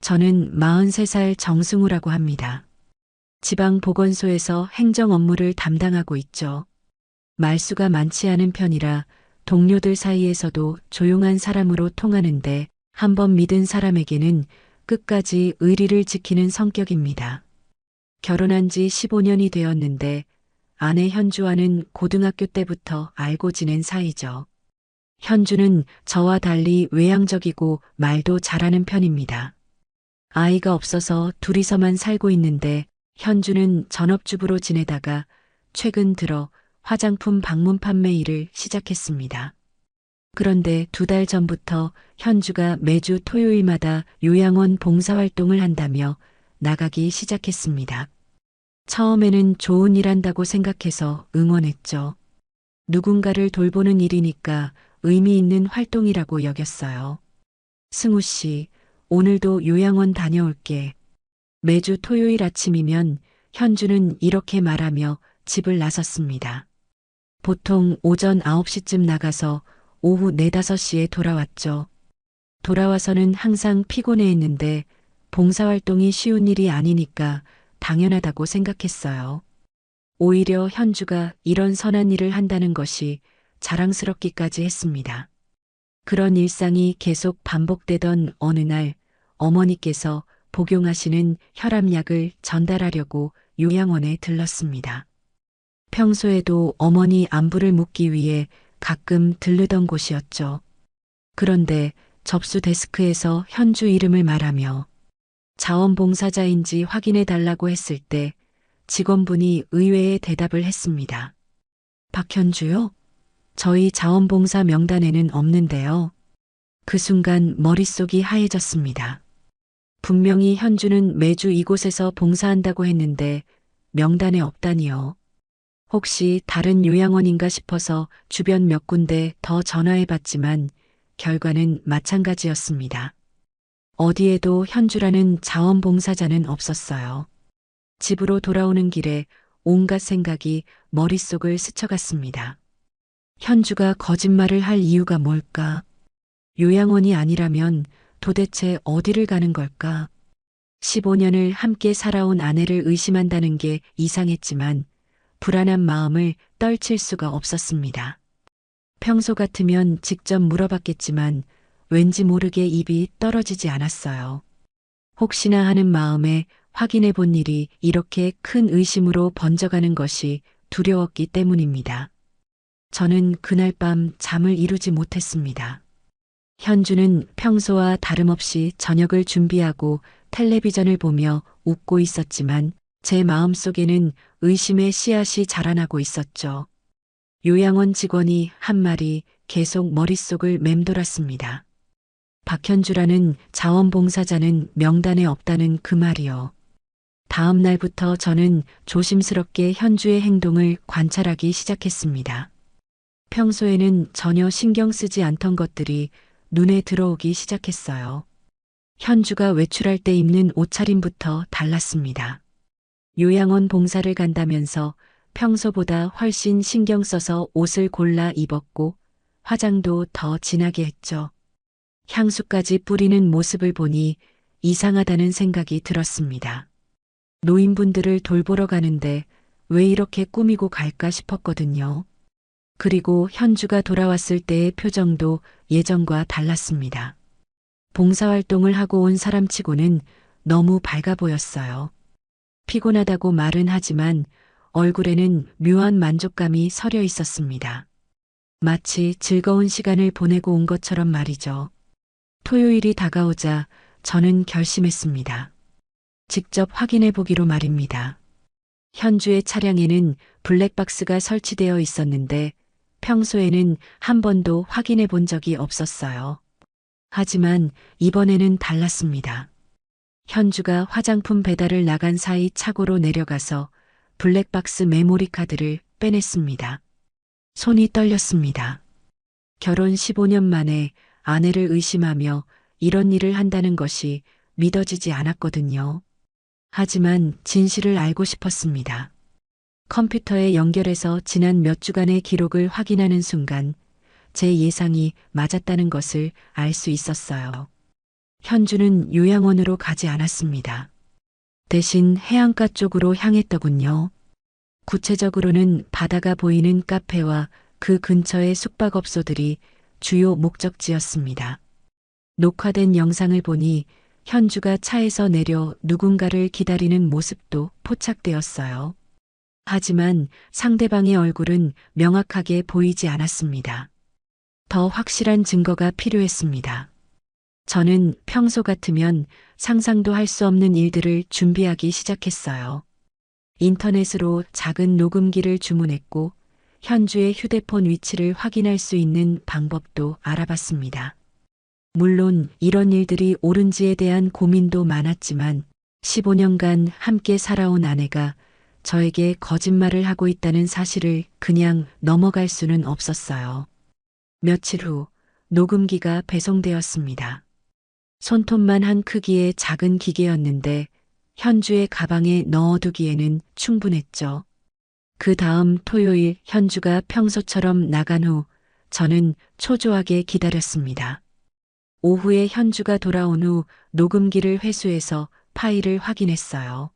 저는 43살 정승우라고 합니다. 지방보건소에서 행정 업무를 담당하고 있죠. 말수가 많지 않은 편이라 동료들 사이에서도 조용한 사람으로 통하는데 한번 믿은 사람에게는 끝까지 의리를 지키는 성격입니다. 결혼한 지 15년이 되었는데 아내 현주와는 고등학교 때부터 알고 지낸 사이죠. 현주는 저와 달리 외향적이고 말도 잘하는 편입니다. 아이가 없어서 둘이서만 살고 있는데 현주는 전업주부로 지내다가 최근 들어 화장품 방문 판매 일을 시작했습니다. 그런데 2달 전부터 현주가 매주 토요일마다 요양원 봉사활동을 한다며 나가기 시작했습니다. 처음에는 좋은 일 한다고 생각해서 응원했죠. 누군가를 돌보는 일이니까 의미 있는 활동이라고 여겼어요. 승우 씨, 오늘도 요양원 다녀올게. 매주 토요일 아침이면 현주는 이렇게 말하며 집을 나섰습니다. 보통 오전 9시쯤 나가서 오후 4, 5시에 돌아왔죠. 돌아와서는 항상 피곤해했는데 봉사활동이 쉬운 일이 아니니까 당연하다고 생각했어요. 오히려 현주가 이런 선한 일을 한다는 것이 자랑스럽기까지 했습니다. 그런 일상이 계속 반복되던 어느 날 어머니께서 복용하시는 혈압약을 전달하려고 요양원에 들렀습니다. 평소에도 어머니 안부를 묻기 위해 가끔 들르던 곳이었죠. 그런데 접수 데스크에서 현주 이름을 말하며 자원봉사자인지 확인해 달라고 했을 때 직원분이 의외의 대답을 했습니다. 박현주요? 저희 자원봉사 명단에는 없는데요. 그 순간 머릿속이 하얘졌습니다. 분명히 현주는 매주 이곳에서 봉사한다고 했는데 명단에 없다니요. 혹시 다른 요양원인가 싶어서 주변 몇 군데 더 전화해 봤지만 결과는 마찬가지였습니다. 어디에도 현주라는 자원봉사자는 없었어요. 집으로 돌아오는 길에 온갖 생각이 머릿속을 스쳐갔습니다. 현주가 거짓말을 할 이유가 뭘까? 요양원이 아니라면 도대체 어디를 가는 걸까? 15년을 함께 살아온 아내를 의심한다는 게 이상했지만 불안한 마음을 떨칠 수가 없었습니다. 평소 같으면 직접 물어봤겠지만 왠지 모르게 입이 떨어지지 않았어요. 혹시나 하는 마음에 확인해 본 일이 이렇게 큰 의심으로 번져가는 것이 두려웠기 때문입니다. 저는 그날 밤 잠을 이루지 못했습니다. 현주는 평소와 다름없이 저녁을 준비하고 텔레비전을 보며 웃고 있었지만 제 마음속에는 의심의 씨앗이 자라나고 있었죠. 요양원 직원이 한 말이 계속 머릿속을 맴돌았습니다. 박현주라는 자원봉사자는 명단에 없다는 그 말이요. 다음 날부터 저는 조심스럽게 현주의 행동을 관찰하기 시작했습니다. 평소에는 전혀 신경 쓰지 않던 것들이 눈에 들어오기 시작했어요. 현주가 외출할 때 입는 옷차림부터 달랐습니다. 요양원 봉사를 간다면서 평소보다 훨씬 신경 써서 옷을 골라 입었고 화장도 더 진하게 했죠. 향수까지 뿌리는 모습을 보니 이상하다는 생각이 들었습니다. 노인분들을 돌보러 가는데 왜 이렇게 꾸미고 갈까 싶었거든요. 그리고 현주가 돌아왔을 때의 표정도 예전과 달랐습니다. 봉사활동을 하고 온 사람치고는 너무 밝아 보였어요. 피곤하다고 말은 하지만 얼굴에는 묘한 만족감이 서려 있었습니다. 마치 즐거운 시간을 보내고 온 것처럼 말이죠. 토요일이 다가오자 저는 결심했습니다. 직접 확인해 보기로 말입니다. 현주의 차량에는 블랙박스가 설치되어 있었는데 평소에는 한 번도 확인해 본 적이 없었어요. 하지만 이번에는 달랐습니다. 현주가 화장품 배달을 나간 사이 차고로 내려가서 블랙박스 메모리 카드를 빼냈습니다. 손이 떨렸습니다. 결혼 15년 만에 아내를 의심하며 이런 일을 한다는 것이 믿어지지 않았거든요. 하지만 진실을 알고 싶었습니다. 컴퓨터에 연결해서 지난 몇 주간의 기록을 확인하는 순간 제 예상이 맞았다는 것을 알 수 있었어요. 현주는 요양원으로 가지 않았습니다. 대신 해안가 쪽으로 향했더군요. 구체적으로는 바다가 보이는 카페와 그 근처의 숙박업소들이 주요 목적지였습니다. 녹화된 영상을 보니 현주가 차에서 내려 누군가를 기다리는 모습도 포착되었어요. 하지만 상대방의 얼굴은 명확하게 보이지 않았습니다. 더 확실한 증거가 필요했습니다. 저는 평소 같으면 상상도 할 수 없는 일들을 준비하기 시작했어요. 인터넷으로 작은 녹음기를 주문했고 현주의 휴대폰 위치를 확인할 수 있는 방법도 알아봤습니다. 물론 이런 일들이 옳은지에 대한 고민도 많았지만 15년간 함께 살아온 아내가 저에게 거짓말을 하고 있다는 사실을 그냥 넘어갈 수는 없었어요. 며칠 후 녹음기가 배송되었습니다. 손톱만 한 크기의 작은 기계였는데 현주의 가방에 넣어두기에는 충분했죠. 그 다음 토요일 현주가 평소처럼 나간 후 저는 초조하게 기다렸습니다. 오후에 현주가 돌아온 후 녹음기를 회수해서 파일을 확인했어요.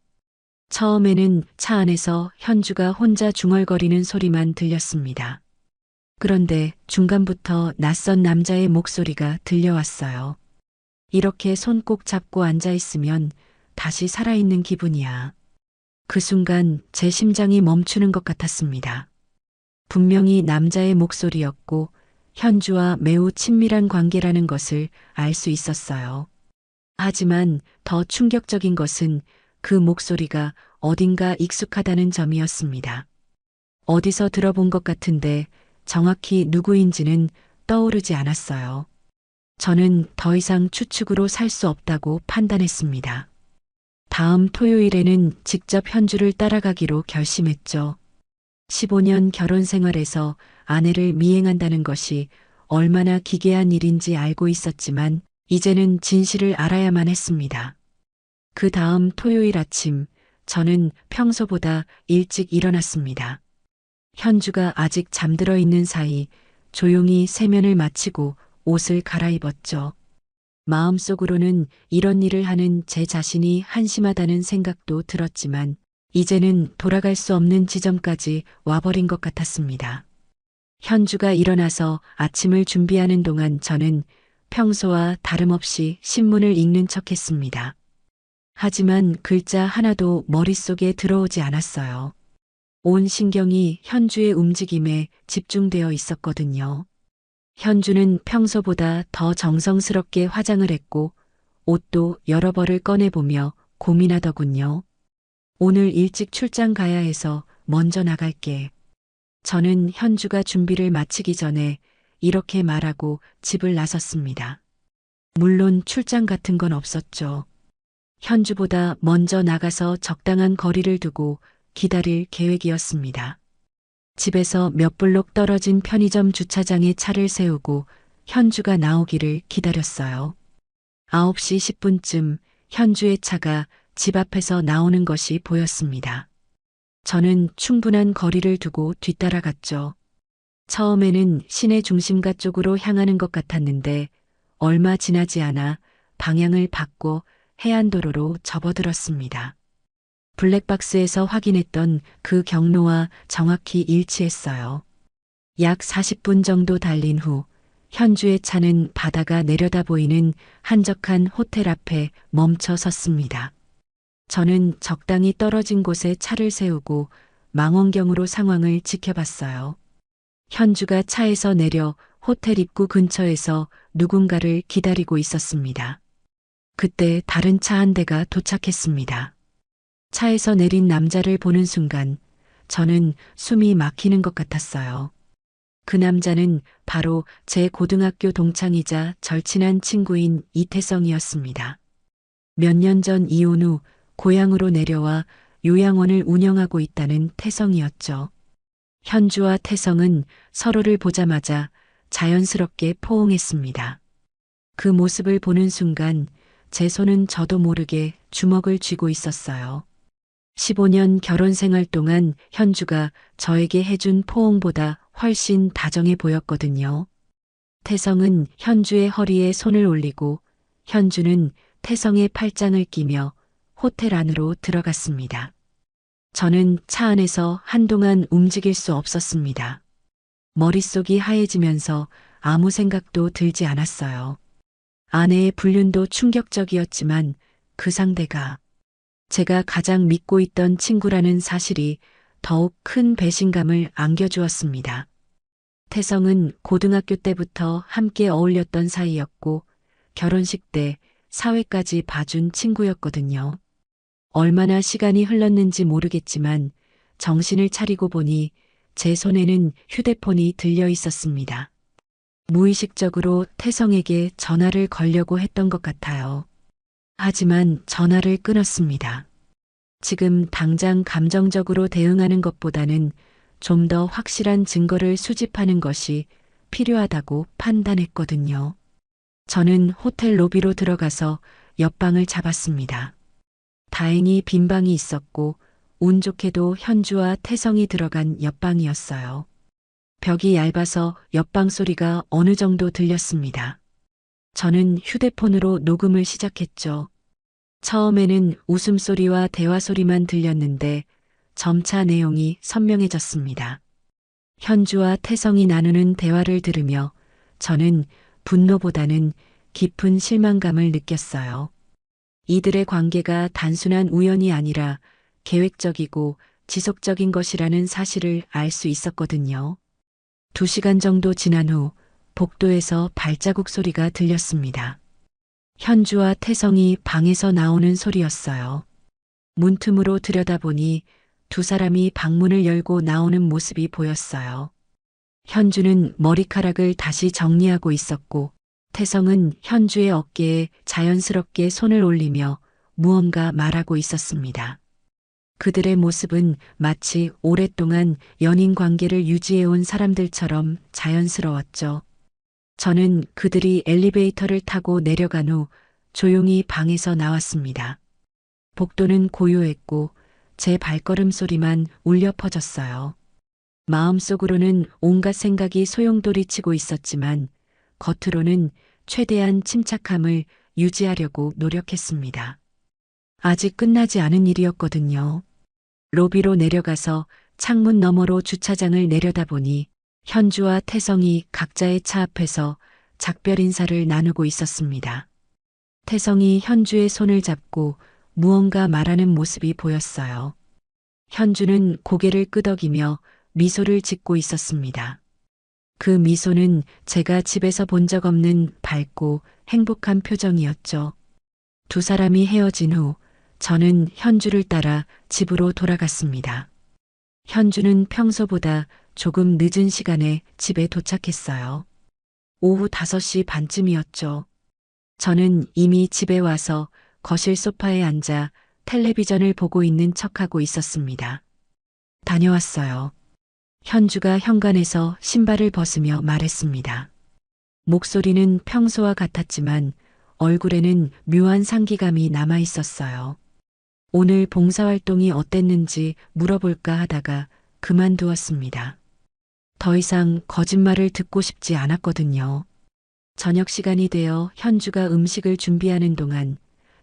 처음에는 차 안에서 현주가 혼자 중얼거리는 소리만 들렸습니다. 그런데 중간부터 낯선 남자의 목소리가 들려왔어요. 이렇게 손 꼭 잡고 앉아 있으면 다시 살아있는 기분이야. 그 순간 제 심장이 멈추는 것 같았습니다. 분명히 남자의 목소리였고 현주와 매우 친밀한 관계라는 것을 알 수 있었어요. 하지만 더 충격적인 것은 그 목소리가 어딘가 익숙하다는 점이었습니다. 어디서 들어본 것 같은데 정확히 누구인지는 떠오르지 않았어요. 저는 더 이상 추측으로 살 수 없다고 판단했습니다. 다음 토요일에는 직접 현주를 따라가기로 결심했죠. 15년 결혼 생활에서 아내를 미행한다는 것이 얼마나 기괴한 일인지 알고 있었지만 이제는 진실을 알아야만 했습니다. 그 다음 토요일 아침 저는 평소보다 일찍 일어났습니다. 현주가 아직 잠들어 있는 사이 조용히 세면을 마치고 옷을 갈아입었죠. 마음속으로는 이런 일을 하는 제 자신이 한심하다는 생각도 들었지만 이제는 돌아갈 수 없는 지점까지 와버린 것 같았습니다. 현주가 일어나서 아침을 준비하는 동안 저는 평소와 다름없이 신문을 읽는 척했습니다. 하지만 글자 하나도 머릿속에 들어오지 않았어요. 온 신경이 현주의 움직임에 집중되어 있었거든요. 현주는 평소보다 더 정성스럽게 화장을 했고 옷도 여러 벌을 꺼내보며 고민하더군요. 오늘 일찍 출장 가야 해서 먼저 나갈게. 저는 현주가 준비를 마치기 전에 이렇게 말하고 집을 나섰습니다. 물론 출장 같은 건 없었죠. 현주보다 먼저 나가서 적당한 거리를 두고 기다릴 계획이었습니다. 집에서 몇 블록 떨어진 편의점 주차장에 차를 세우고 현주가 나오기를 기다렸어요. 9시 10분쯤 현주의 차가 집 앞에서 나오는 것이 보였습니다. 저는 충분한 거리를 두고 뒤따라갔죠. 처음에는 시내 중심가 쪽으로 향하는 것 같았는데 얼마 지나지 않아 방향을 바꿔 해안도로로 접어들었습니다. 블랙박스에서 확인했던 그 경로와 정확히 일치했어요. 약 40분 정도 달린 후 현주의 차는 바다가 내려다 보이는 한적한 호텔 앞에 멈춰 섰습니다. 저는 적당히 떨어진 곳에 차를 세우고 망원경으로 상황을 지켜봤어요. 현주가 차에서 내려 호텔 입구 근처에서 누군가를 기다리고 있었습니다. 그때 다른 차 한 대가 도착했습니다. 차에서 내린 남자를 보는 순간 저는 숨이 막히는 것 같았어요. 그 남자는 바로 제 고등학교 동창이자 절친한 친구인 이태성이었습니다. 몇 년 전 이혼 후 고향으로 내려와 요양원을 운영하고 있다는 태성이었죠. 현주와 태성은 서로를 보자마자 자연스럽게 포옹했습니다. 그 모습을 보는 순간 제 손은 저도 모르게 주먹을 쥐고 있었어요. 15년 결혼 생활 동안 현주가 저에게 해준 포옹보다 훨씬 다정해 보였거든요. 태성은 현주의 허리에 손을 올리고 현주는 태성의 팔짱을 끼며 호텔 안으로 들어갔습니다. 저는 차 안에서 한동안 움직일 수 없었습니다. 머릿속이 하얘지면서 아무 생각도 들지 않았어요. 아내의 불륜도 충격적이었지만 그 상대가 제가 가장 믿고 있던 친구라는 사실이 더욱 큰 배신감을 안겨주었습니다. 태성은 고등학교 때부터 함께 어울렸던 사이였고 결혼식 때 사회까지 봐준 친구였거든요. 얼마나 시간이 흘렀는지 모르겠지만 정신을 차리고 보니 제 손에는 휴대폰이 들려 있었습니다. 무의식적으로 태성에게 전화를 걸려고 했던 것 같아요. 하지만 전화를 끊었습니다. 지금 당장 감정적으로 대응하는 것보다는 좀 더 확실한 증거를 수집하는 것이 필요하다고 판단했거든요. 저는 호텔 로비로 들어가서 옆방을 잡았습니다. 다행히 빈 방이 있었고 운 좋게도 현주와 태성이 들어간 옆방이었어요. 벽이 얇아서 옆방 소리가 어느 정도 들렸습니다. 저는 휴대폰으로 녹음을 시작했죠. 처음에는 웃음소리와 대화소리만 들렸는데 점차 내용이 선명해졌습니다. 현주와 태성이 나누는 대화를 들으며 저는 분노보다는 깊은 실망감을 느꼈어요. 이들의 관계가 단순한 우연이 아니라 계획적이고 지속적인 것이라는 사실을 알 수 있었거든요. 2시간 정도 지난 후 복도에서 발자국 소리가 들렸습니다. 현주와 태성이 방에서 나오는 소리였어요. 문틈으로 들여다보니 두 사람이 방문을 열고 나오는 모습이 보였어요. 현주는 머리카락을 다시 정리하고 있었고 태성은 현주의 어깨에 자연스럽게 손을 올리며 무언가 말하고 있었습니다. 그들의 모습은 마치 오랫동안 연인 관계를 유지해온 사람들처럼 자연스러웠죠. 저는 그들이 엘리베이터를 타고 내려간 후 조용히 방에서 나왔습니다. 복도는 고요했고 제 발걸음 소리만 울려 퍼졌어요. 마음속으로는 온갖 생각이 소용돌이치고 있었지만 겉으로는 최대한 침착함을 유지하려고 노력했습니다. 아직 끝나지 않은 일이었거든요. 로비로 내려가서 창문 너머로 주차장을 내려다보니 현주와 태성이 각자의 차 앞에서 작별 인사를 나누고 있었습니다. 태성이 현주의 손을 잡고 무언가 말하는 모습이 보였어요. 현주는 고개를 끄덕이며 미소를 짓고 있었습니다. 그 미소는 제가 집에서 본 적 없는 밝고 행복한 표정이었죠. 두 사람이 헤어진 후 저는 현주를 따라 집으로 돌아갔습니다. 현주는 평소보다 조금 늦은 시간에 집에 도착했어요. 오후 5시 반쯤이었죠. 저는 이미 집에 와서 거실 소파에 앉아 텔레비전을 보고 있는 척하고 있었습니다. 다녀왔어요. 현주가 현관에서 신발을 벗으며 말했습니다. 목소리는 평소와 같았지만 얼굴에는 묘한 상기감이 남아 있었어요. 오늘 봉사활동이 어땠는지 물어볼까 하다가 그만두었습니다. 더 이상 거짓말을 듣고 싶지 않았거든요. 저녁 시간이 되어 현주가 음식을 준비하는 동안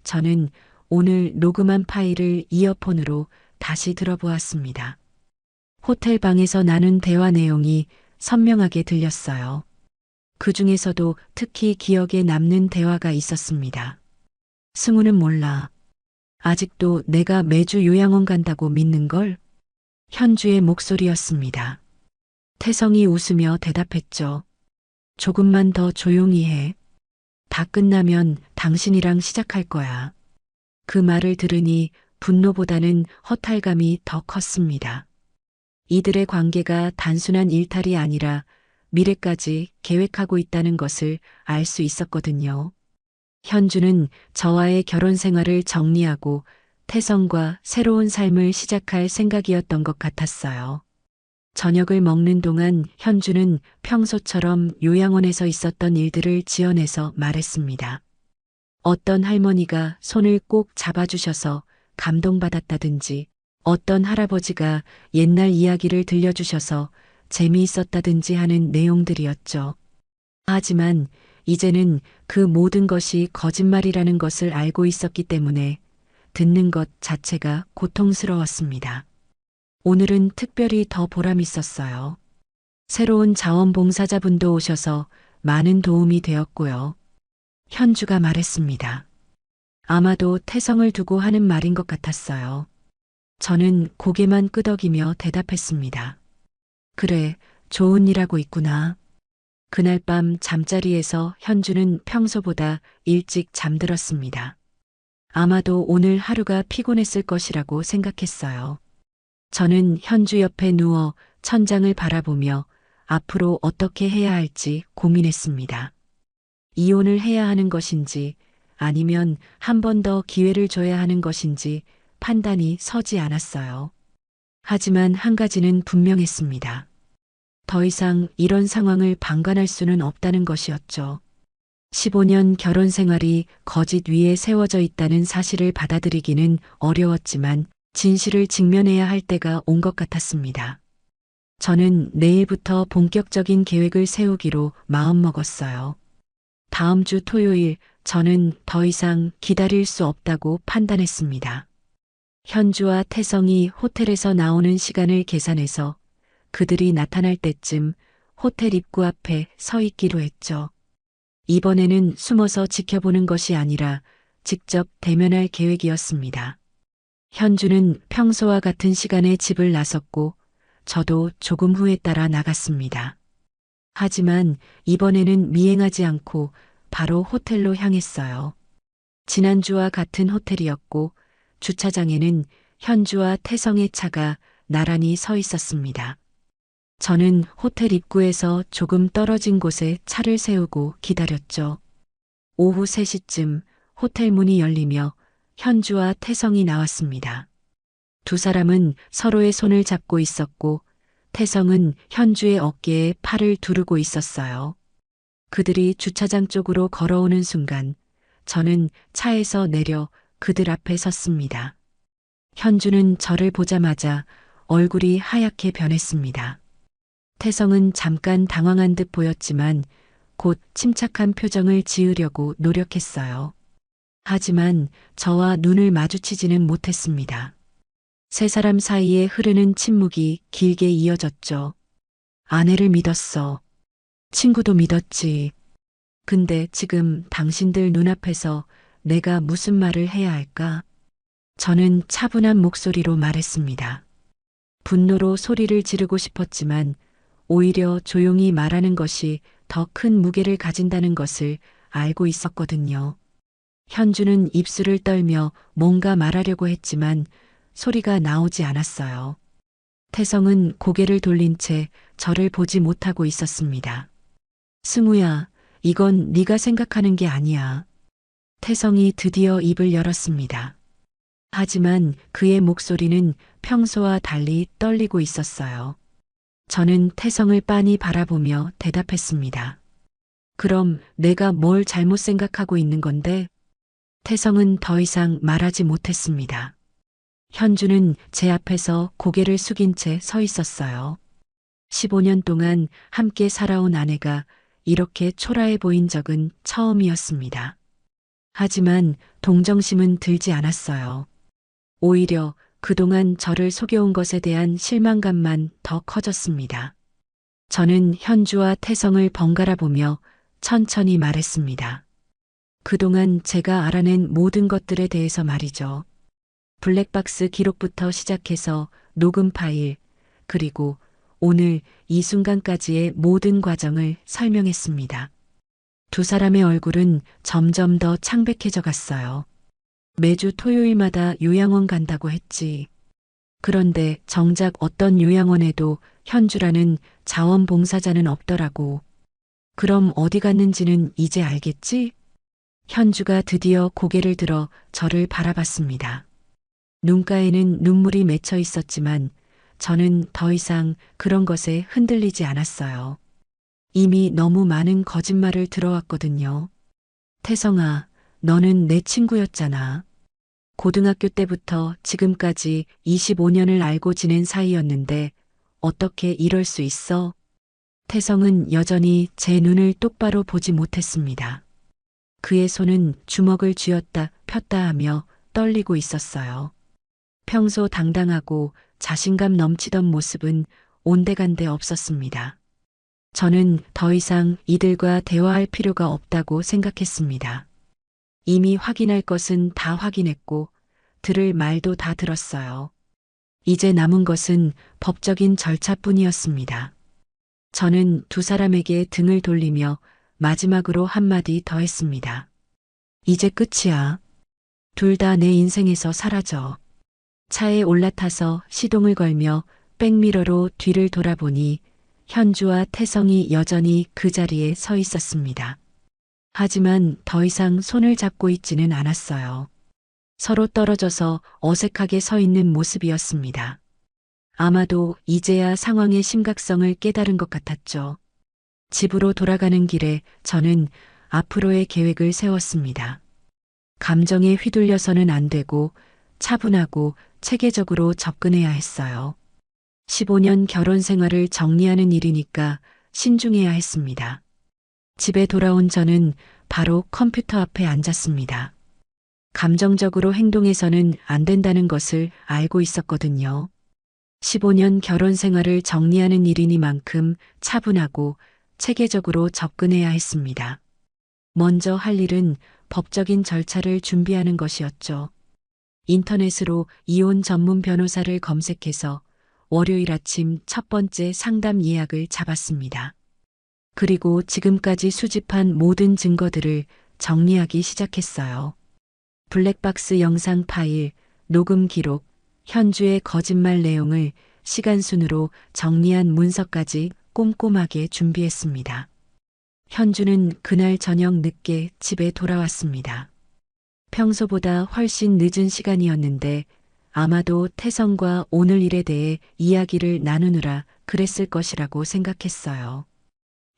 저는 오늘 녹음한 파일을 이어폰으로 다시 들어보았습니다. 호텔 방에서 나눈 대화 내용이 선명하게 들렸어요. 그 중에서도 특히 기억에 남는 대화가 있었습니다. 승우는 몰라. 아직도 내가 매주 요양원 간다고 믿는 걸? 현주의 목소리였습니다. 태성이 웃으며 대답했죠. 조금만 더 조용히 해. 다 끝나면 당신이랑 시작할 거야. 그 말을 들으니 분노보다는 허탈감이 더 컸습니다. 이들의 관계가 단순한 일탈이 아니라 미래까지 계획하고 있다는 것을 알 수 있었거든요. 현주는 저와의 결혼 생활을 정리하고 태성과 새로운 삶을 시작할 생각이었던 것 같았어요. 저녁을 먹는 동안 현주는 평소처럼 요양원에서 있었던 일들을 지어내서 말했습니다. 어떤 할머니가 손을 꼭 잡아주셔서 감동받았다든지, 어떤 할아버지가 옛날 이야기를 들려주셔서 재미있었다든지 하는 내용들이었죠. 하지만 이제는 그 모든 것이 거짓말이라는 것을 알고 있었기 때문에 듣는 것 자체가 고통스러웠습니다. 오늘은 특별히 더 보람 있었어요. 새로운 자원봉사자분도 오셔서 많은 도움이 되었고요. 현주가 말했습니다. 아마도 태성을 두고 하는 말인 것 같았어요. 저는 고개만 끄덕이며 대답했습니다. 그래, 좋은 일 하고 있구나. 그날 밤 잠자리에서 현주는 평소보다 일찍 잠들었습니다. 아마도 오늘 하루가 피곤했을 것이라고 생각했어요. 저는 현주 옆에 누워 천장을 바라보며 앞으로 어떻게 해야 할지 고민했습니다. 이혼을 해야 하는 것인지 아니면 한 번 더 기회를 줘야 하는 것인지 판단이 서지 않았어요. 하지만 한 가지는 분명했습니다. 더 이상 이런 상황을 방관할 수는 없다는 것이었죠. 15년 결혼 생활이 거짓 위에 세워져 있다는 사실을 받아들이기는 어려웠지만 진실을 직면해야 할 때가 온 것 같았습니다. 저는 내일부터 본격적인 계획을 세우기로 마음먹었어요. 다음 주 토요일 저는 더 이상 기다릴 수 없다고 판단했습니다. 현주와 태성이 호텔에서 나오는 시간을 계산해서 그들이 나타날 때쯤 호텔 입구 앞에 서 있기로 했죠. 이번에는 숨어서 지켜보는 것이 아니라 직접 대면할 계획이었습니다. 현주는 평소와 같은 시간에 집을 나섰고 저도 조금 후에 따라 나갔습니다. 하지만 이번에는 미행하지 않고 바로 호텔로 향했어요. 지난주와 같은 호텔이었고 주차장에는 현주와 태성의 차가 나란히 서 있었습니다. 저는 호텔 입구에서 조금 떨어진 곳에 차를 세우고 기다렸죠. 오후 3시쯤 호텔 문이 열리며 현주와 태성이 나왔습니다. 두 사람은 서로의 손을 잡고 있었고 태성은 현주의 어깨에 팔을 두르고 있었어요. 그들이 주차장 쪽으로 걸어오는 순간 저는 차에서 내려 그들 앞에 섰습니다. 현주는 저를 보자마자 얼굴이 하얗게 변했습니다. 태성은 잠깐 당황한 듯 보였지만 곧 침착한 표정을 지으려고 노력했어요. 하지만 저와 눈을 마주치지는 못했습니다. 세 사람 사이에 흐르는 침묵이 길게 이어졌죠. 아내를 믿었어. 친구도 믿었지. 근데 지금 당신들 눈앞에서 내가 무슨 말을 해야 할까? 저는 차분한 목소리로 말했습니다. 분노로 소리를 지르고 싶었지만 오히려 조용히 말하는 것이 더 큰 무게를 가진다는 것을 알고 있었거든요. 현주는 입술을 떨며 뭔가 말하려고 했지만 소리가 나오지 않았어요. 태성은 고개를 돌린 채 저를 보지 못하고 있었습니다. 승우야, 이건 네가 생각하는 게 아니야. 태성이 드디어 입을 열었습니다. 하지만 그의 목소리는 평소와 달리 떨리고 있었어요. 저는 태성을 빤히 바라보며 대답했습니다. 그럼 내가 뭘 잘못 생각하고 있는 건데? 태성은 더 이상 말하지 못했습니다. 현주는 제 앞에서 고개를 숙인 채 서 있었어요. 15년 동안 함께 살아온 아내가 이렇게 초라해 보인 적은 처음이었습니다. 하지만 동정심은 들지 않았어요. 오히려 그동안 저를 속여온 것에 대한 실망감만 더 커졌습니다. 저는 현주와 태성을 번갈아 보며 천천히 말했습니다. 그동안 제가 알아낸 모든 것들에 대해서 말이죠. 블랙박스 기록부터 시작해서 녹음 파일, 그리고 오늘 이 순간까지의 모든 과정을 설명했습니다. 두 사람의 얼굴은 점점 더 창백해져 갔어요. 매주 토요일마다 요양원 간다고 했지. 그런데 정작 어떤 요양원에도 현주라는 자원봉사자는 없더라고. 그럼 어디 갔는지는 이제 알겠지? 현주가 드디어 고개를 들어 저를 바라봤습니다. 눈가에는 눈물이 맺혀 있었지만 저는 더 이상 그런 것에 흔들리지 않았어요. 이미 너무 많은 거짓말을 들어왔거든요. 태성아, 너는 내 친구였잖아. 고등학교 때부터 지금까지 25년을 알고 지낸 사이였는데 어떻게 이럴 수 있어? 태성은 여전히 제 눈을 똑바로 보지 못했습니다. 그의 손은 주먹을 쥐었다 폈다 하며 떨리고 있었어요. 평소 당당하고 자신감 넘치던 모습은 온데간데 없었습니다. 저는 더 이상 이들과 대화할 필요가 없다고 생각했습니다. 이미 확인할 것은 다 확인했고 들을 말도 다 들었어요. 이제 남은 것은 법적인 절차뿐이었습니다. 저는 두 사람에게 등을 돌리며 마지막으로 한마디 더 했습니다. 이제 끝이야. 둘 다 내 인생에서 사라져. 차에 올라타서 시동을 걸며 백미러로 뒤를 돌아보니 현주와 태성이 여전히 그 자리에 서 있었습니다. 하지만 더 이상 손을 잡고 있지는 않았어요. 서로 떨어져서 어색하게 서 있는 모습이었습니다. 아마도 이제야 상황의 심각성을 깨달은 것 같았죠. 집으로 돌아가는 길에 저는 앞으로의 계획을 세웠습니다. 감정에 휘둘려서는 안 되고 차분하고 체계적으로 접근해야 했어요. 15년 결혼 생활을 정리하는 일이니까 신중해야 했습니다. 집에 돌아온 저는 바로 컴퓨터 앞에 앉았습니다. 감정적으로 행동해서는 안 된다는 것을 알고 있었거든요. 15년 결혼 생활을 정리하는 일이니만큼 차분하고 체계적으로 접근해야 했습니다. 먼저 할 일은 법적인 절차를 준비하는 것이었죠. 인터넷으로 이혼 전문 변호사를 검색해서 월요일 아침 첫 번째 상담 예약을 잡았습니다. 그리고 지금까지 수집한 모든 증거들을 정리하기 시작했어요. 블랙박스 영상 파일, 녹음 기록, 현주의 거짓말 내용을 시간 순으로 정리한 문서까지 꼼꼼하게 준비했습니다. 현주는 그날 저녁 늦게 집에 돌아왔습니다. 평소보다 훨씬 늦은 시간이었는데 아마도 태성과 오늘 일에 대해 이야기를 나누느라 그랬을 것이라고 생각했어요.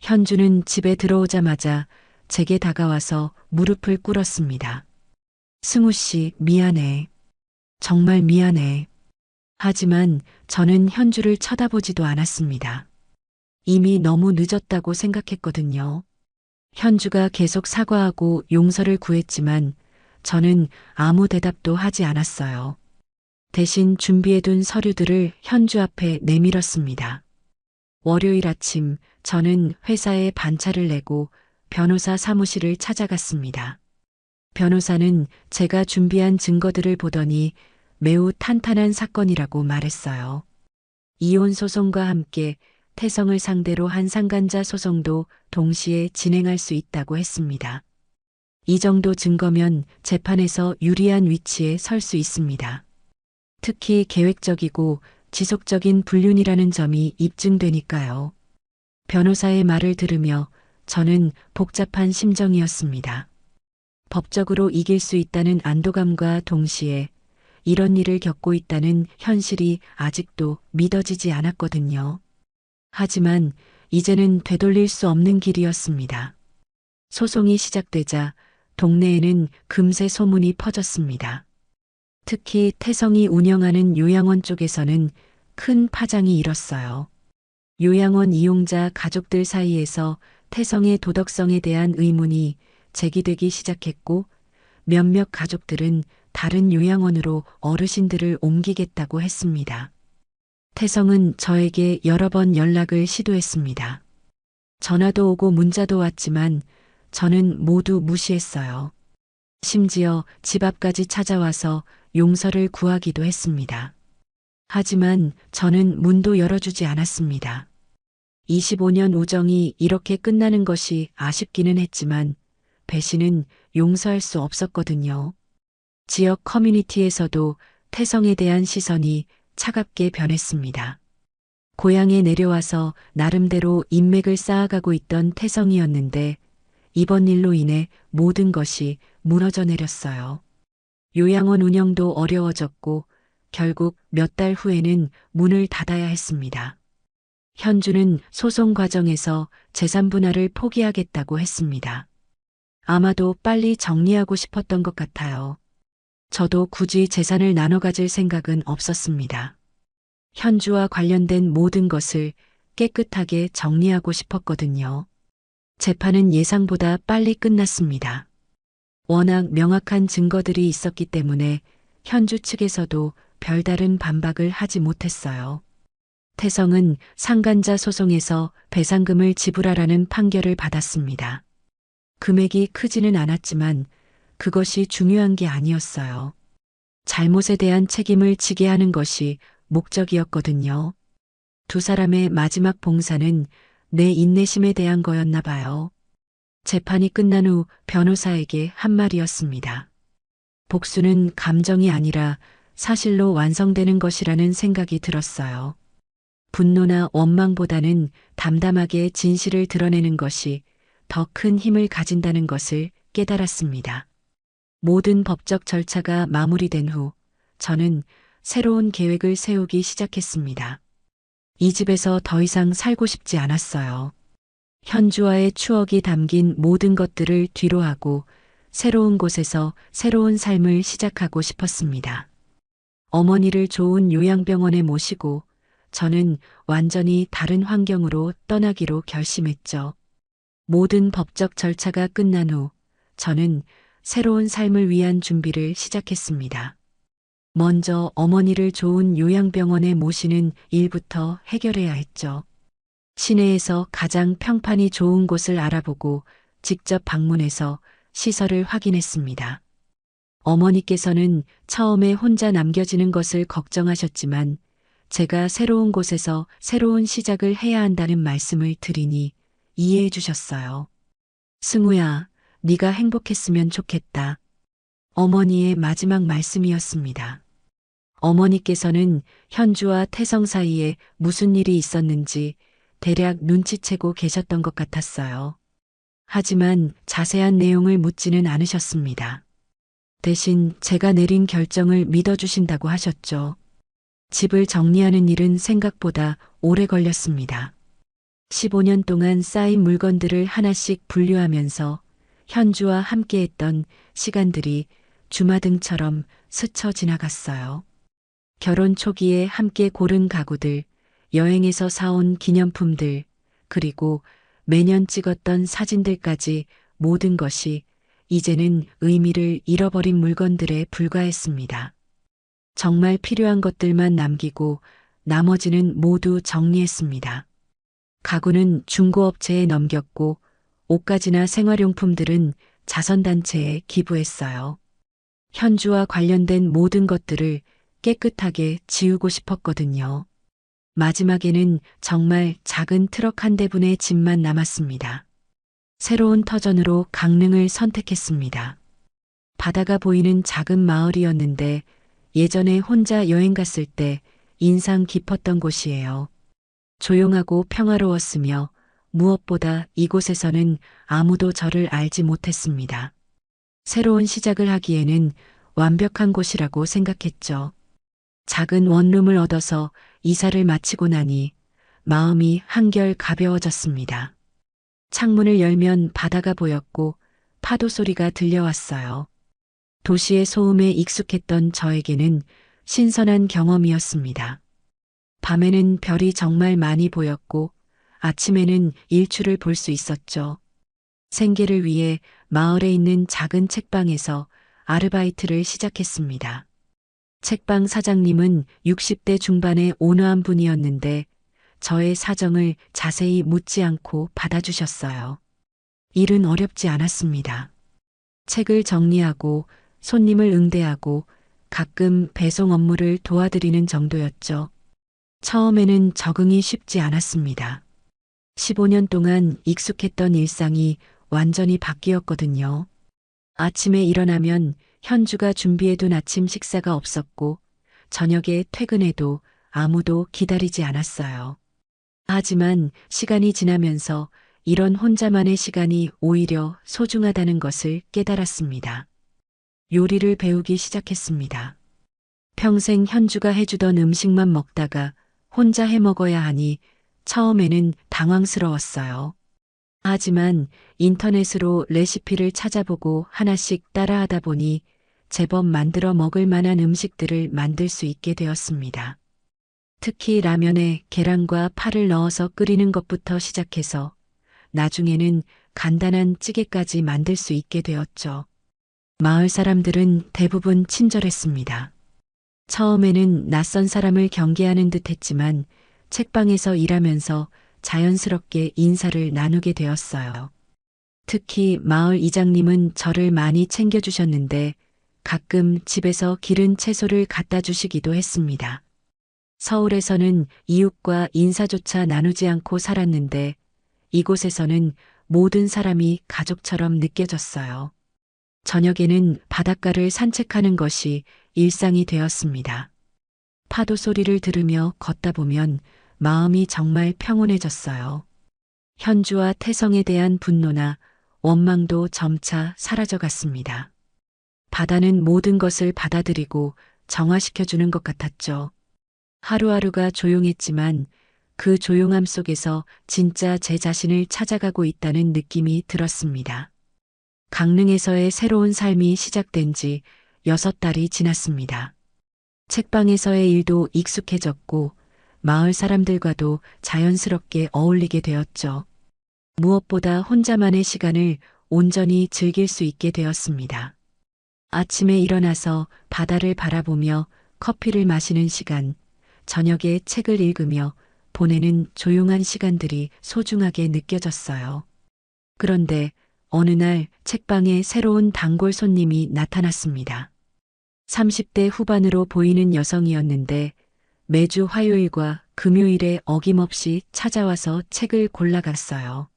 현주는 집에 들어오자마자 제게 다가와서 무릎을 꿇었습니다. 승우 씨, 미안해. 정말 미안해. 하지만 저는 현주를 쳐다보지도 않았습니다. 이미 너무 늦었다고 생각했거든요. 현주가 계속 사과하고 용서를 구했지만 저는 아무 대답도 하지 않았어요. 대신 준비해둔 서류들을 현주 앞에 내밀었습니다. 월요일 아침 저는 회사에 반차를 내고 변호사 사무실을 찾아갔습니다. 변호사는 제가 준비한 증거들을 보더니 매우 탄탄한 사건이라고 말했어요. 이혼 소송과 함께 태성을 상대로 한 상간자 소송도 동시에 진행할 수 있다고 했습니다. 이 정도 증거면 재판에서 유리한 위치에 설 수 있습니다. 특히 계획적이고 지속적인 불륜이라는 점이 입증되니까요. 변호사의 말을 들으며 저는 복잡한 심정이었습니다. 법적으로 이길 수 있다는 안도감과 동시에 이런 일을 겪고 있다는 현실이 아직도 믿어지지 않았거든요. 하지만 이제는 되돌릴 수 없는 길이었습니다. 소송이 시작되자 동네에는 금세 소문이 퍼졌습니다. 특히 태성이 운영하는 요양원 쪽에서는 큰 파장이 일었어요. 요양원 이용자 가족들 사이에서 태성의 도덕성에 대한 의문이 제기되기 시작했고 몇몇 가족들은 다른 요양원으로 어르신들을 옮기겠다고 했습니다. 태성은 저에게 여러 번 연락을 시도했습니다. 전화도 오고 문자도 왔지만 저는 모두 무시했어요. 심지어 집 앞까지 찾아와서 용서를 구하기도 했습니다. 하지만 저는 문도 열어주지 않았습니다. 25년 우정이 이렇게 끝나는 것이 아쉽기는 했지만 배신은 용서할 수 없었거든요. 지역 커뮤니티에서도 태성에 대한 시선이 차갑게 변했습니다. 고향에 내려와서 나름대로 인맥을 쌓아가고 있던 태성이었는데 이번 일로 인해 모든 것이 무너져 내렸어요. 요양원 운영도 어려워졌고 결국 몇 달 후에는 문을 닫아야 했습니다. 현주는 소송 과정에서 재산 분할을 포기하겠다고 했습니다. 아마도 빨리 정리하고 싶었던 것 같아요. 저도 굳이 재산을 나눠 가질 생각은 없었습니다. 현주와 관련된 모든 것을 깨끗하게 정리하고 싶었거든요. 재판은 예상보다 빨리 끝났습니다. 워낙 명확한 증거들이 있었기 때문에 현주 측에서도 별다른 반박을 하지 못했어요. 태성은 상간자 소송에서 배상금을 지불하라는 판결을 받았습니다. 금액이 크지는 않았지만 그것이 중요한 게 아니었어요. 잘못에 대한 책임을 지게 하는 것이 목적이었거든요. 두 사람의 마지막 봉사는 내 인내심에 대한 거였나 봐요. 재판이 끝난 후 변호사에게 한 말이었습니다. 복수는 감정이 아니라 사실로 완성되는 것이라는 생각이 들었어요. 분노나 원망보다는 담담하게 진실을 드러내는 것이 더 큰 힘을 가진다는 것을 깨달았습니다. 모든 법적 절차가 마무리된 후 저는 새로운 계획을 세우기 시작했습니다. 이 집에서 더 이상 살고 싶지 않았어요. 현주와의 추억이 담긴 모든 것들을 뒤로하고 새로운 곳에서 새로운 삶을 시작하고 싶었습니다. 어머니를 좋은 요양병원에 모시고 저는 완전히 다른 환경으로 떠나기로 결심했죠. 모든 법적 절차가 끝난 후 저는 새로운 삶을 위한 준비를 시작했습니다. 먼저 어머니를 좋은 요양병원에 모시는 일부터 해결해야 했죠. 시내에서 가장 평판이 좋은 곳을 알아보고 직접 방문해서 시설을 확인했습니다. 어머니께서는 처음에 혼자 남겨지는 것을 걱정하셨지만 제가 새로운 곳에서 새로운 시작을 해야 한다는 말씀을 드리니 이해해 주셨어요. 승우야, 네가 행복했으면 좋겠다. 어머니의 마지막 말씀이었습니다. 어머니께서는 현주와 태성 사이에 무슨 일이 있었는지 대략 눈치채고 계셨던 것 같았어요. 하지만 자세한 내용을 묻지는 않으셨습니다. 대신 제가 내린 결정을 믿어주신다고 하셨죠. 집을 정리하는 일은 생각보다 오래 걸렸습니다. 15년 동안 쌓인 물건들을 하나씩 분류하면서 현주와 함께했던 시간들이 주마등처럼 스쳐 지나갔어요. 결혼 초기에 함께 고른 가구들, 여행에서 사온 기념품들, 그리고 매년 찍었던 사진들까지 모든 것이 이제는 의미를 잃어버린 물건들에 불과했습니다. 정말 필요한 것들만 남기고 나머지는 모두 정리했습니다. 가구는 중고업체에 넘겼고 옷가지나 생활용품들은 자선단체에 기부했어요. 현주와 관련된 모든 것들을 깨끗하게 지우고 싶었거든요. 마지막에는 정말 작은 트럭 한 대분의 짐만 남았습니다. 새로운 터전으로 강릉을 선택했습니다. 바다가 보이는 작은 마을이었는데 예전에 혼자 여행 갔을 때 인상 깊었던 곳이에요. 조용하고 평화로웠으며 무엇보다 이곳에서는 아무도 저를 알지 못했습니다. 새로운 시작을 하기에는 완벽한 곳이라고 생각했죠. 작은 원룸을 얻어서 이사를 마치고 나니 마음이 한결 가벼워졌습니다. 창문을 열면 바다가 보였고 파도 소리가 들려왔어요. 도시의 소음에 익숙했던 저에게는 신선한 경험이었습니다. 밤에는 별이 정말 많이 보였고 아침에는 일출을 볼 수 있었죠. 생계를 위해 마을에 있는 작은 책방에서 아르바이트를 시작했습니다. 책방 사장님은 60대 중반의 온화한 분이었는데 저의 사정을 자세히 묻지 않고 받아주셨어요. 일은 어렵지 않았습니다. 책을 정리하고 손님을 응대하고 가끔 배송 업무를 도와드리는 정도였죠. 처음에는 적응이 쉽지 않았습니다. 15년 동안 익숙했던 일상이 완전히 바뀌었거든요. 아침에 일어나면 현주가 준비해둔 아침 식사가 없었고 저녁에 퇴근해도 아무도 기다리지 않았어요. 하지만 시간이 지나면서 이런 혼자만의 시간이 오히려 소중하다는 것을 깨달았습니다. 요리를 배우기 시작했습니다. 평생 현주가 해주던 음식만 먹다가 혼자 해 먹어야 하니 처음에는 당황스러웠어요. 하지만 인터넷으로 레시피를 찾아보고 하나씩 따라하다 보니 제법 만들어 먹을 만한 음식들을 만들 수 있게 되었습니다. 특히 라면에 계란과 파를 넣어서 끓이는 것부터 시작해서 나중에는 간단한 찌개까지 만들 수 있게 되었죠. 마을 사람들은 대부분 친절했습니다. 처음에는 낯선 사람을 경계하는 듯 했지만 책방에서 일하면서 자연스럽게 인사를 나누게 되었어요. 특히 마을 이장님은 저를 많이 챙겨주셨는데 가끔 집에서 기른 채소를 갖다 주시기도 했습니다. 서울에서는 이웃과 인사조차 나누지 않고 살았는데 이곳에서는 모든 사람이 가족처럼 느껴졌어요. 저녁에는 바닷가를 산책하는 것이 일상이 되었습니다. 파도 소리를 들으며 걷다 보면 마음이 정말 평온해졌어요. 현주와 태성에 대한 분노나 원망도 점차 사라져갔습니다. 바다는 모든 것을 받아들이고 정화시켜주는 것 같았죠. 하루하루가 조용했지만 그 조용함 속에서 진짜 제 자신을 찾아가고 있다는 느낌이 들었습니다. 강릉에서의 새로운 삶이 시작된 지 6달이 지났습니다. 책방에서의 일도 익숙해졌고 마을 사람들과도 자연스럽게 어울리게 되었죠. 무엇보다 혼자만의 시간을 온전히 즐길 수 있게 되었습니다. 아침에 일어나서 바다를 바라보며 커피를 마시는 시간, 저녁에 책을 읽으며 보내는 조용한 시간들이 소중하게 느껴졌어요. 그런데 어느 날 책방에 새로운 단골 손님이 나타났습니다. 30대 후반으로 보이는 여성이었는데 매주 화요일과 금요일에 어김없이 찾아와서 책을 골라갔어요.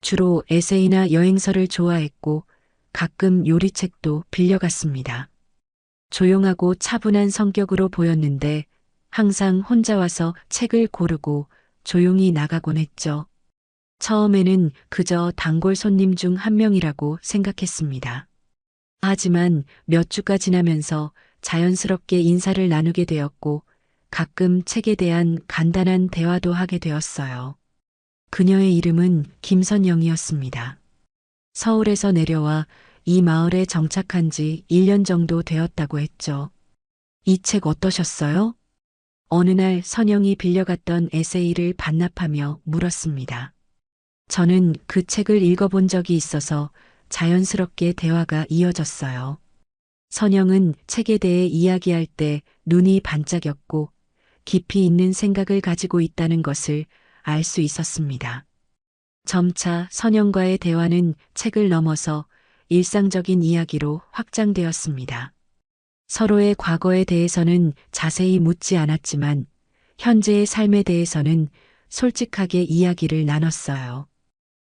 주로 에세이나 여행서를 좋아했고 가끔 요리책도 빌려갔습니다. 조용하고 차분한 성격으로 보였는데 항상 혼자 와서 책을 고르고 조용히 나가곤 했죠. 처음에는 그저 단골 손님 중 한 명이라고 생각했습니다. 하지만 몇 주가 지나면서 자연스럽게 인사를 나누게 되었고 가끔 책에 대한 간단한 대화도 하게 되었어요. 그녀의 이름은 김선영이었습니다. 서울에서 내려와 이 마을에 정착한 지 1년 정도 되었다고 했죠. 이 책 어떠셨어요? 어느 날 선영이 빌려갔던 에세이를 반납하며 물었습니다. 저는 그 책을 읽어본 적이 있어서 자연스럽게 대화가 이어졌어요. 선영은 책에 대해 이야기할 때 눈이 반짝였고 깊이 있는 생각을 가지고 있다는 것을 알 수 있었습니다. 점차 선영과의 대화는 책을 넘어서 일상적인 이야기로 확장되었습니다. 서로의 과거에 대해서는 자세히 묻지 않았지만 현재의 삶에 대해서는 솔직하게 이야기를 나눴어요.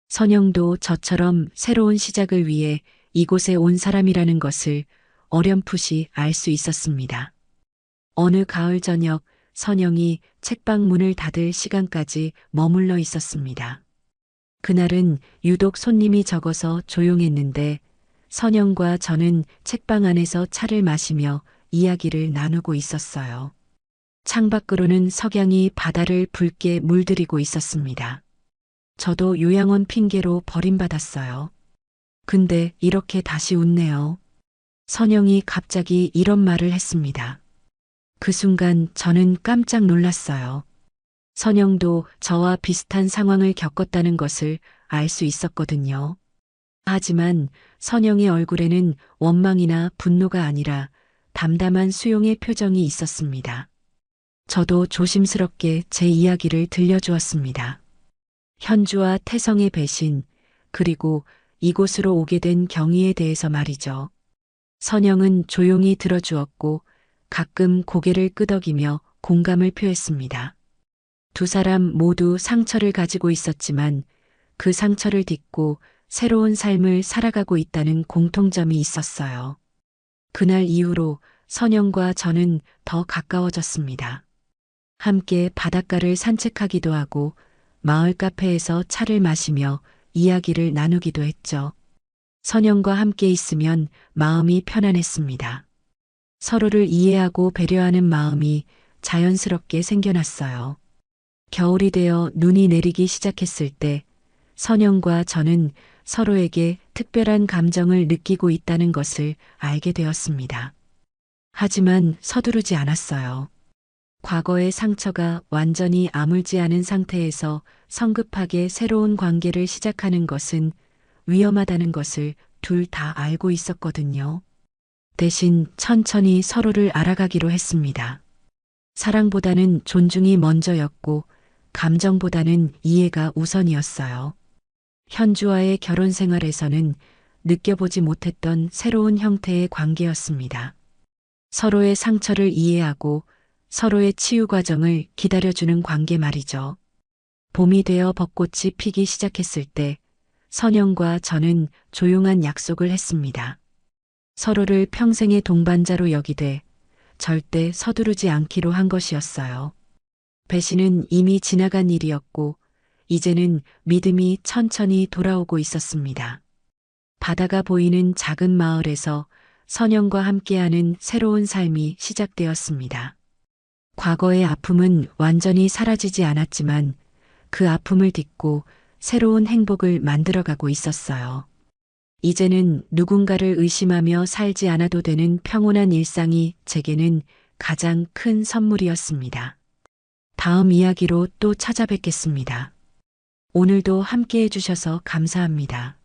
선영도 저처럼 새로운 시작을 위해 이곳에 온 사람이라는 것을 어렴풋이 알 수 있었습니다. 어느 가을 저녁 선영이 책방 문을 닫을 시간까지 머물러 있었습니다. 그날은 유독 손님이 적어서 조용했는데 선영과 저는 책방 안에서 차를 마시며 이야기를 나누고 있었어요. 창밖으로는 석양이 바다를 붉게 물들이고 있었습니다. 저도 요양원 핑계로 버림받았어요. 근데 이렇게 다시 웃네요. 선영이 갑자기 이런 말을 했습니다. 그 순간 저는 깜짝 놀랐어요. 선영도 저와 비슷한 상황을 겪었다는 것을 알 수 있었거든요. 하지만 선영의 얼굴에는 원망이나 분노가 아니라 담담한 수용의 표정이 있었습니다. 저도 조심스럽게 제 이야기를 들려주었습니다. 현주와 태성의 배신, 그리고 이곳으로 오게 된 경위에 대해서 말이죠. 선영은 조용히 들어주었고 가끔 고개를 끄덕이며 공감을 표했습니다. 두 사람 모두 상처를 가지고 있었지만 그 상처를 딛고 새로운 삶을 살아가고 있다는 공통점이 있었어요. 그날 이후로 선영과 저는 더 가까워졌습니다. 함께 바닷가를 산책하기도 하고 마을 카페에서 차를 마시며 이야기를 나누기도 했죠. 선영과 함께 있으면 마음이 편안했습니다. 서로를 이해하고 배려하는 마음이 자연스럽게 생겨났어요. 겨울이 되어 눈이 내리기 시작했을 때 선영과 저는 서로에게 특별한 감정을 느끼고 있다는 것을 알게 되었습니다. 하지만 서두르지 않았어요. 과거의 상처가 완전히 아물지 않은 상태에서 성급하게 새로운 관계를 시작하는 것은 위험하다는 것을 둘 다 알고 있었거든요. 대신 천천히 서로를 알아가기로 했습니다. 사랑보다는 존중이 먼저였고, 감정보다는 이해가 우선이었어요. 현주와의 결혼 생활에서는 느껴보지 못했던 새로운 형태의 관계였습니다. 서로의 상처를 이해하고 서로의 치유 과정을 기다려주는 관계 말이죠. 봄이 되어 벚꽃이 피기 시작했을 때 선영과 저는 조용한 약속을 했습니다. 서로를 평생의 동반자로 여기되 절대 서두르지 않기로 한 것이었어요. 배신은 이미 지나간 일이었고 이제는 믿음이 천천히 돌아오고 있었습니다. 바다가 보이는 작은 마을에서 선영과 함께하는 새로운 삶이 시작되었습니다. 과거의 아픔은 완전히 사라지지 않았지만 그 아픔을 딛고 새로운 행복을 만들어가고 있었어요. 이제는 누군가를 의심하며 살지 않아도 되는 평온한 일상이 제게는 가장 큰 선물이었습니다. 다음 이야기로 또 찾아뵙겠습니다. 오늘도 함께 해주셔서 감사합니다.